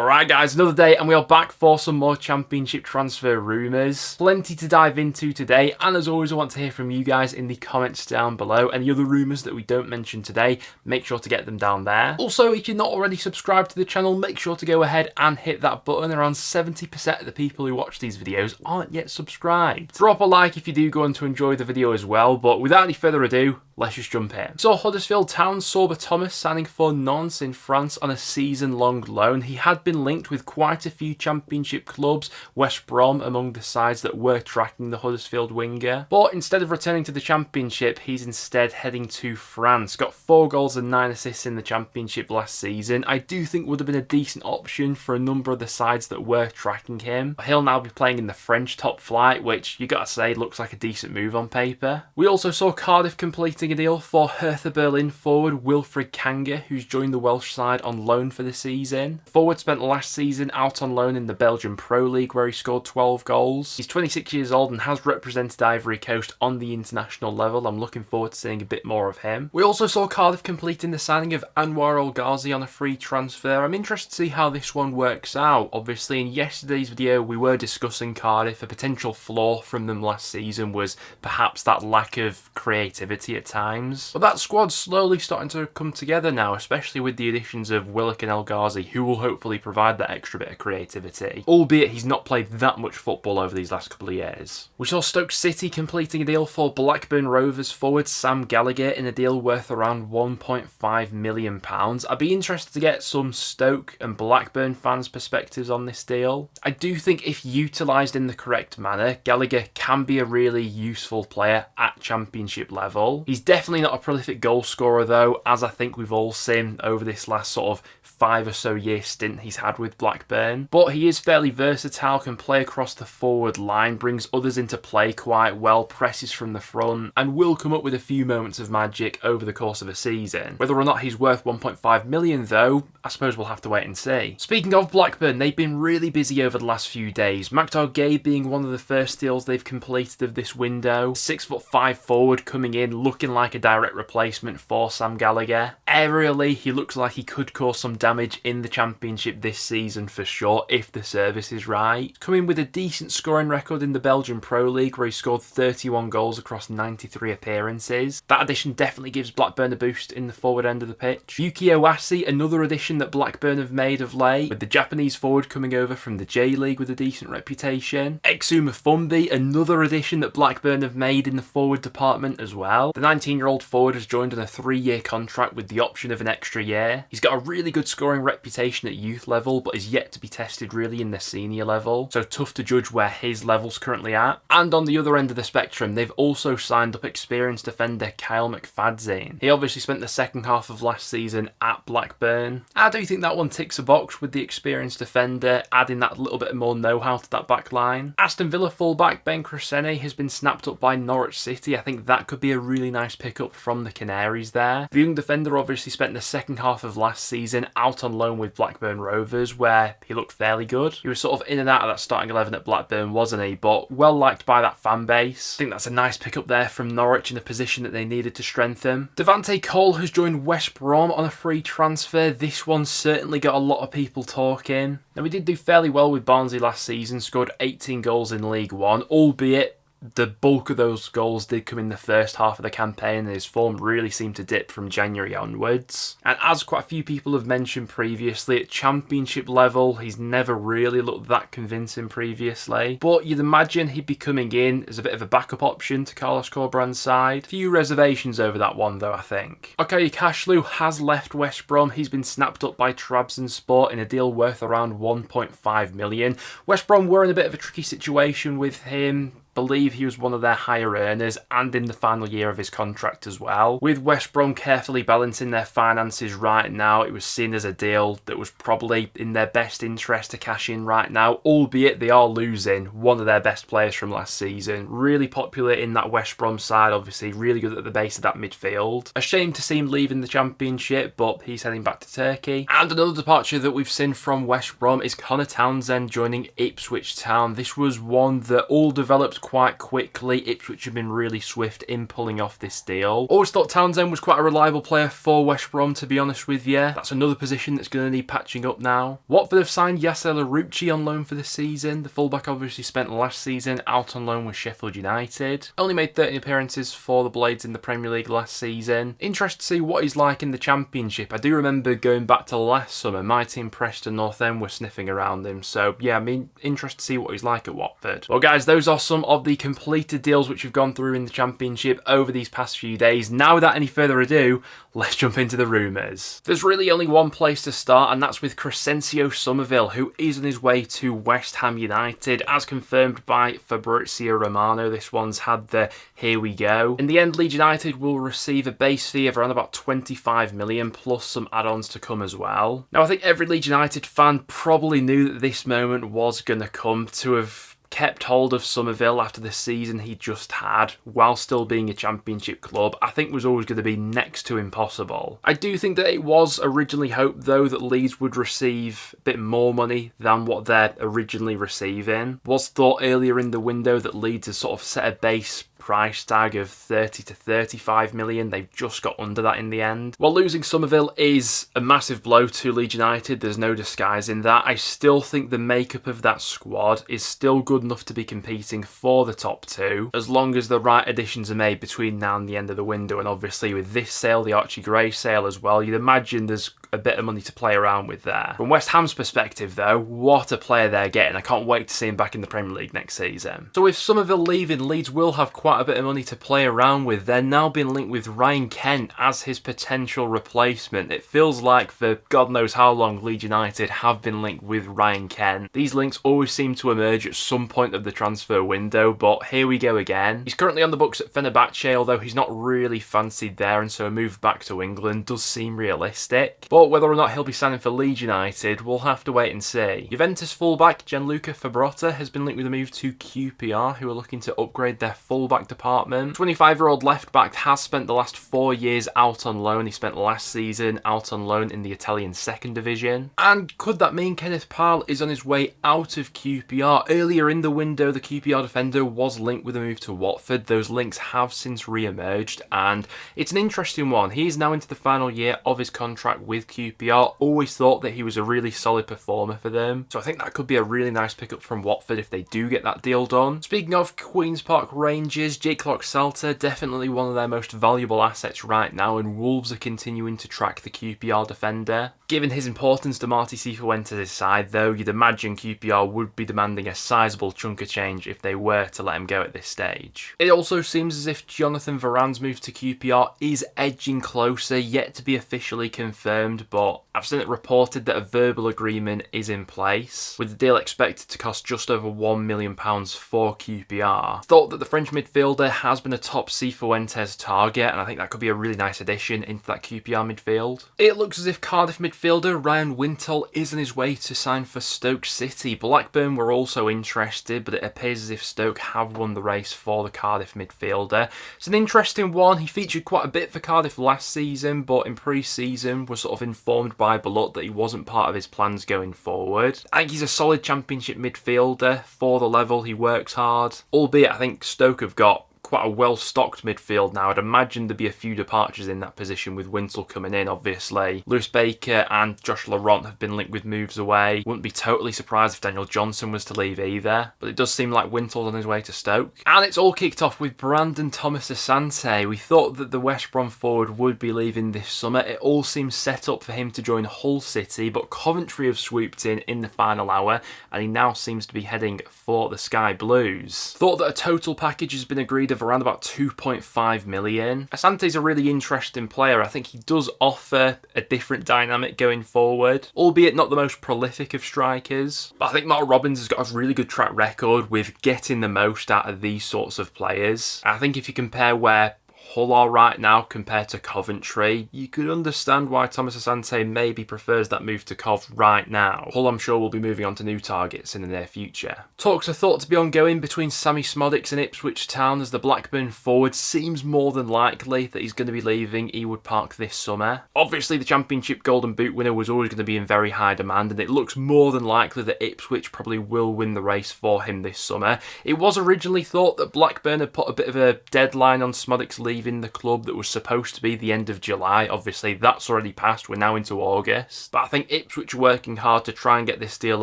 Alright guys, another day and we are back for some more Championship transfer rumours. Plenty to dive into today, and as always I want to hear from you guys in the comments down below. Any other rumours that we don't mention today, make sure to get them down there. Also, if you're not already subscribed to the channel, make sure to go ahead and hit that button. Around 70% of the people who watch these videos aren't yet subscribed. Drop a like if you do go on to enjoy the video as well, but without any further ado, let's just jump in. So Huddersfield Town saw Thomas signing for Nantes in France on a season-long loan. He had been linked with quite a few Championship clubs, West Brom among the sides that were tracking the Huddersfield winger. But instead of returning to the Championship, he's instead heading to France. Got 4 goals and 9 assists in the Championship last season. I do think would have been a decent option for a number of the sides that were tracking him. He'll now be playing in the French top flight, which you gotta say looks like a decent move on paper. We also saw Cardiff completing a deal for Hertha Berlin forward Wilfried Kanga, who's joined the Welsh side on loan for the season. Forward spent last season out on loan in the Belgian Pro League where he scored 12 goals. He's 26 years old and has represented Ivory Coast on the international level. I'm looking forward to seeing a bit more of him. We also saw Cardiff completing the signing of Anwar El Ghazi on a free transfer. I'm interested to see how this one works out. Obviously in yesterday's video we were discussing Cardiff. A potential flaw from them last season was perhaps that lack of creativity at times. But that squad's slowly starting to come together now, especially with the additions of Willock and El Ghazi, who will hopefully provide that extra bit of creativity, albeit he's not played that much football over these last couple of years. We saw Stoke City completing a deal for Blackburn Rovers forward Sam Gallagher in a deal worth around £1.5 million. I'd be interested to get some Stoke and Blackburn fans' perspectives on this deal. I do think if utilised in the correct manner, Gallagher can be a really useful player at Championship level. He's definitely not a prolific goal scorer though, as I think we've all seen over this last sort of 5 or so year stint he's had with Blackburn. But he is fairly versatile, can play across the forward line, brings others into play quite well, presses from the front, and will come up with a few moments of magic over the course of a season. Whether or not he's worth 1.5 million though, I suppose we'll have to wait and see. Speaking of Blackburn, they've been really busy over the last few days. Maktar Gueye being one of the first deals they've completed of this window. 6'5" forward coming in, looking like a direct replacement for Sam Gallagher. Aerially, he looks like he could cause some damage in the Championship this season for sure, if the service is right. Coming with a decent scoring record in the Belgian Pro League where he scored 31 goals across 93 appearances. That addition definitely gives Blackburn a boost in the forward end of the pitch. Yuki Owasi, another addition that Blackburn have made of late, with the Japanese forward coming over from the J-League with a decent reputation. Exuma Fumbi, another addition that Blackburn have made in the forward department as well. The 19-year-old forward has joined on a 3-year contract with the option of an extra year. He's got a really good scoring reputation at youth level, but is yet to be tested really in the senior level, so tough to judge where his level's currently at. And on the other end of the spectrum, they've also signed up experienced defender Kyle McFadzean. He obviously spent the second half of last season at Blackburn. I do think that one ticks a box with the experienced defender, adding that little bit more know-how to that back line. Aston Villa fullback Ben Crescene has been snapped up by Norwich City. I think that could be a really nice pickup from the Canaries there. The young defender obviously spent the second half of last season out on loan with Blackburn Rovers, where he looked fairly good. He was sort of in and out of that starting 11 at Blackburn, wasn't he? But well liked by that fan base. I think that's a nice pickup there from Norwich in a position that they needed to strengthen. Devante Cole has joined West Brom on a free transfer. This one certainly got a lot of people talking. Now, we did do fairly well with Barnsley last season, scored 18 goals in League One, albeit the bulk of those goals did come in the first half of the campaign, and his form really seemed to dip from January onwards. And as quite a few people have mentioned previously, at Championship level, he's never really looked that convincing previously. But you'd imagine he'd be coming in as a bit of a backup option to Carlos Corberan's side. Few reservations over that one though, I think. Okay, Kashlu has left West Brom. He's been snapped up by Trabzonspor in a deal worth around 1.5 million. West Brom were in a bit of a tricky situation with him. Believe he was one of their higher earners and in the final year of his contract as well. With West Brom carefully balancing their finances right now, it was seen as a deal that was probably in their best interest to cash in right now, albeit they are losing one of their best players from last season. Really popular in that West Brom side, obviously really good at the base of that midfield. A shame to see him leaving the Championship, but he's heading back to Turkey. And another departure that we've seen from West Brom is Connor Townsend joining Ipswich Town. This was one that all developed quite quickly. Ipswich have been really swift in pulling off this deal. Always thought Townsend was quite a reliable player for West Brom, to be honest with you. That's another position that's going to need patching up now. Watford have signed Yasser Larouci on loan for the season. The fullback obviously spent last season out on loan with Sheffield United. Only made 13 appearances for the Blades in the Premier League last season. Interested to see what he's like in the Championship. I do remember going back to last summer, my team Preston North End were sniffing around him. So yeah, I mean, interested to see what he's like at Watford. Well guys, those are some of the completed deals which we've gone through in the Championship over these past few days. Now without any further ado, let's jump into the rumours. There's really only one place to start, and that's with Crescencio Summerville, who is on his way to West Ham United, as confirmed by Fabrizio Romano. This one's had the here we go. In the end, Leeds United will receive a base fee of around about 25 million, plus some add-ons to come as well. Now, I think every Leeds United fan probably knew that this moment was going to come. To have kept hold of Summerville after the season he just had, while still being a Championship club, I think was always going to be next to impossible. I do think that it was originally hoped, though, that Leeds would receive a bit more money than what they're originally receiving. Was thought earlier in the window that Leeds had sort of set a base price tag of 30 to 35 million. They've just got under that in the end. While losing Summerville is a massive blow to Leeds United, there's no disguising that, I still think the makeup of that squad is still good enough to be competing for the top two, as long as the right additions are made between now and the end of the window. And obviously with this sale, the Archie Gray sale as well, you'd imagine there's a bit of money to play around with there. From West Ham's perspective though, what a player they're getting. I can't wait to see him back in the Premier League next season. So with Summerville leaving, Leeds will have quite a bit of money to play around with. They're now being linked with Ryan Kent as his potential replacement. It feels like for God knows how long Leeds United have been linked with Ryan Kent. These links always seem to emerge at some point of the transfer window, but here we go again. He's currently on the books at Fenerbahce, although he's not really fancied there, and so a move back to England does seem realistic. But whether or not he'll be signing for Leeds United, we'll have to wait and see. Juventus fullback Gianluca Fabrotta has been linked with a move to QPR, who are looking to upgrade their fullback department. 25-year-old left-back has spent the last 4 years out on loan. He spent last season out on loan in the Italian second division. And could that mean Kenneth Parle is on his way out of QPR? Earlier in the window, the QPR defender was linked with a move to Watford. Those links have since re-emerged, and it's an interesting one. He is now into the final year of his contract with QPR. Always thought that he was a really solid performer for them, so I think that could be a really nice pickup from Watford if they do get that deal done. Speaking of Queen's Park Rangers, Jake Locksalter, definitely one of their most valuable assets right now, and Wolves are continuing to track the QPR defender. Given his importance to Marti Cifuentes' side though, you'd imagine QPR would be demanding a sizable chunk of change if they were to let him go at this stage. It also seems as if Jonathan Varane's move to QPR is edging closer, yet to be officially confirmed, but I've seen it reported that a verbal agreement is in place, with the deal expected to cost just over £1 million for QPR. Thought that the French midfielder has been a top Cifuentes target, and I think that could be a really nice addition into that QPR midfield. It looks as if Cardiff midfielder Ryan Wintle is on his way to sign for Stoke City. Blackburn were also interested, but it appears as if Stoke have won the race for the Cardiff midfielder. It's an interesting one. He featured quite a bit for Cardiff last season, but in pre-season was sort of informed by Beloit that he wasn't part of his plans going forward. I think he's a solid Championship midfielder for the level. He works hard, albeit I think Stoke have got quite a well-stocked midfield now. I'd imagine there'd be a few departures in that position with Wintle coming in, obviously. Lewis Baker and Josh Laurent have been linked with moves away. Wouldn't be totally surprised if Daniel Johnson was to leave either, but it does seem like Wintle's on his way to Stoke. And it's all kicked off with Brandon Thomas Asante. We thought that the West Brom forward would be leaving this summer. It all seems set up for him to join Hull City, but Coventry have swooped in the final hour, and he now seems to be heading for the Sky Blues. Thought that a total package has been agreed of around about 2.5 million. Asante's a really interesting player. I think he does offer a different dynamic going forward, albeit not the most prolific of strikers. But I think Mark Robbins has got a really good track record with getting the most out of these sorts of players. I think if you compare where Hull are right now compared to Coventry, you could understand why Thomas Asante maybe prefers that move to Cov right now. Hull, I'm sure, will be moving on to new targets in the near future. Talks are thought to be ongoing between Sammy Smodics and Ipswich Town, as the Blackburn forward seems more than likely that he's going to be leaving Ewood Park this summer. Obviously, the Championship Golden Boot winner was always going to be in very high demand, and it looks more than likely that Ipswich probably will win the race for him this summer. It was originally thought that Blackburn had put a bit of a deadline on Smodics leaving the club that was supposed to be the end of July. Obviously, that's already passed. We're now into August. But I think Ipswich are working hard to try and get this deal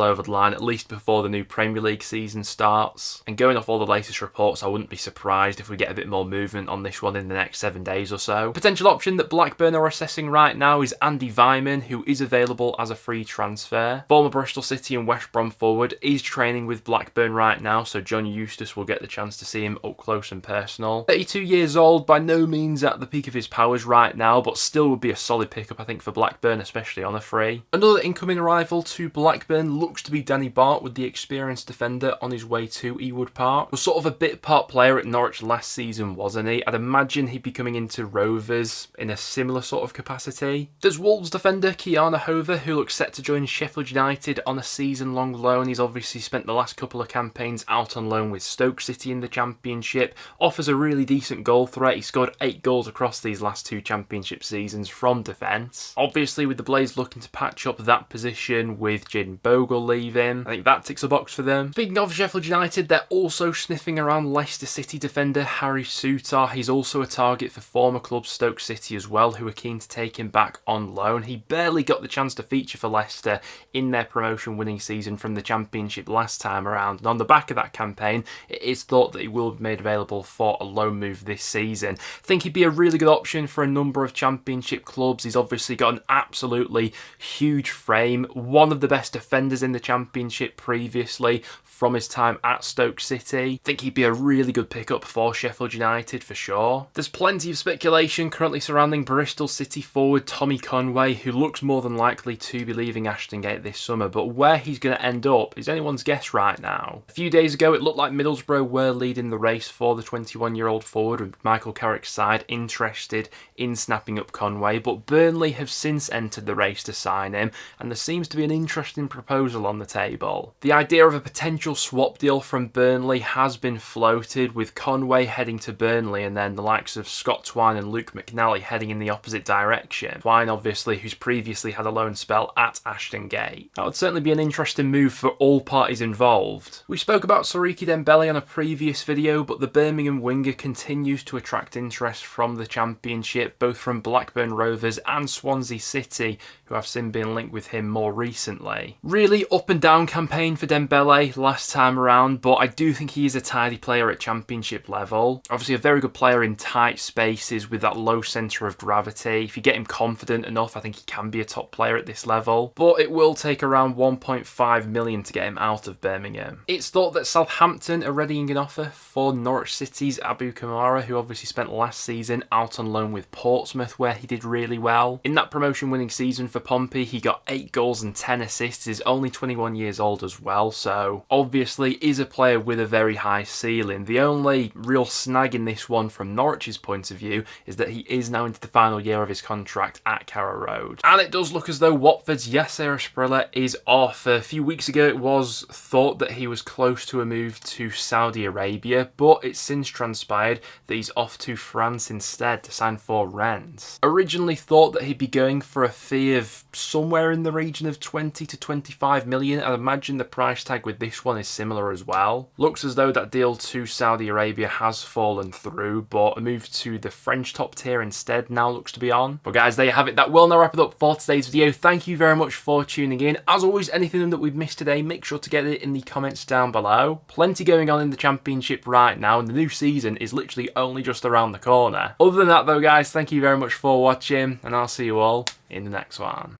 over the line, at least before the new Premier League season starts. And going off all the latest reports, I wouldn't be surprised if we get a bit more movement on this one in the next 7 days or so. Potential option that Blackburn are assessing right now is Andy Vyman, who is available as a free transfer. Former Bristol City and West Brom forward is training with Blackburn right now, so John Eustace will get the chance to see him up close and personal. 32 years old, by no means at the peak of his powers right now, but still would be a solid pickup, I think, for Blackburn, especially on a free. Another incoming arrival to Blackburn looks to be Danny Bart, with the experienced defender on his way to Ewood Park. Was sort of a bit part player at Norwich last season, wasn't he? I'd imagine he'd be coming into Rovers in a similar sort of capacity. There's Wolves defender Kiana Hover, who looks set to join Sheffield United on a season-long loan. He's obviously spent the last couple of campaigns out on loan with Stoke City in the Championship. Offers a really decent goal threat. He scored 8 goals across these last 2 Championship seasons from defence. Obviously, with the Blaze looking to patch up that position with Jaden Bogle leaving, I think that ticks a box for them. Speaking of Sheffield United, they're also sniffing around Leicester City defender Harry Souttar. He's also a target for former club Stoke City as well, who are keen to take him back on loan. He barely got the chance to feature for Leicester in their promotion-winning season from the Championship last time around, and on the back of that campaign, it is thought that he will be made available for a loan move this season. I think he'd be a really good option for a number of Championship clubs. He's obviously got an absolutely huge frame, one of the best defenders in the Championship previously from his time at Stoke City. I think he'd be a really good pickup for Sheffield United for sure. There's plenty of speculation currently surrounding Bristol City forward Tommy Conway, who looks more than likely to be leaving Ashton Gate this summer, but where he's going to end up is anyone's guess right now. A few days ago, it looked like Middlesbrough were leading the race for the 21-year-old forward, with Michael Carrick's side interested in snapping up Conway, but Burnley have since entered the race to sign him, and there seems to be an interesting proposal on the table. The idea of a potential swap deal from Burnley has been floated, with Conway heading to Burnley and then the likes of Scott Twine and Luke McNally heading in the opposite direction. Twine, obviously, who's previously had a loan spell at Ashton Gate. That would certainly be an interesting move for all parties involved. We spoke about Soriki Dembele on a previous video, but the Birmingham winger continues to attract interest from the Championship, both from Blackburn Rovers and Swansea City, who have since been linked with him more recently. Really up and down campaign for Dembele last time around, but I do think he is a tidy player at Championship level. Obviously a very good player in tight spaces with that low centre of gravity. If you get him confident enough, I think he can be a top player at this level, but it will take around 1.5 million to get him out of Birmingham. It's thought that Southampton are readying an offer for Norwich City's Abu Kamara, who obviously spent last season out on loan with Portsmouth, where he did really well. In that promotion-winning season for Pompey, he got 8 goals and 10 assists. He's only 21 years old as well, so obviously is a player with a very high ceiling. The only real snag in this one from Norwich's point of view is that he is now into the final year of his contract at Carrow Road. And it does look as though Watford's Yasser Asprilla is off. A few weeks ago it was thought that he was close to a move to Saudi Arabia, but it's since transpired that he's off to France instead to sign for Rennes. Originally thought that he'd be going for a fee of somewhere in the region of 20 to 25 million. I'd imagine the price tag with this one is similar as well. Looks as though that deal to Saudi Arabia has fallen through, but a move to the French top tier instead now looks to be on. But guys, there you have it. That will now wrap it up for today's video. Thank you very much for tuning in. As always, anything that we've missed today, make sure to get it in the comments down below. Plenty going on in the Championship right now, and the new season is literally only just around the corner. Other than that though guys, thank you very much for watching, and I'll see you all in the next one.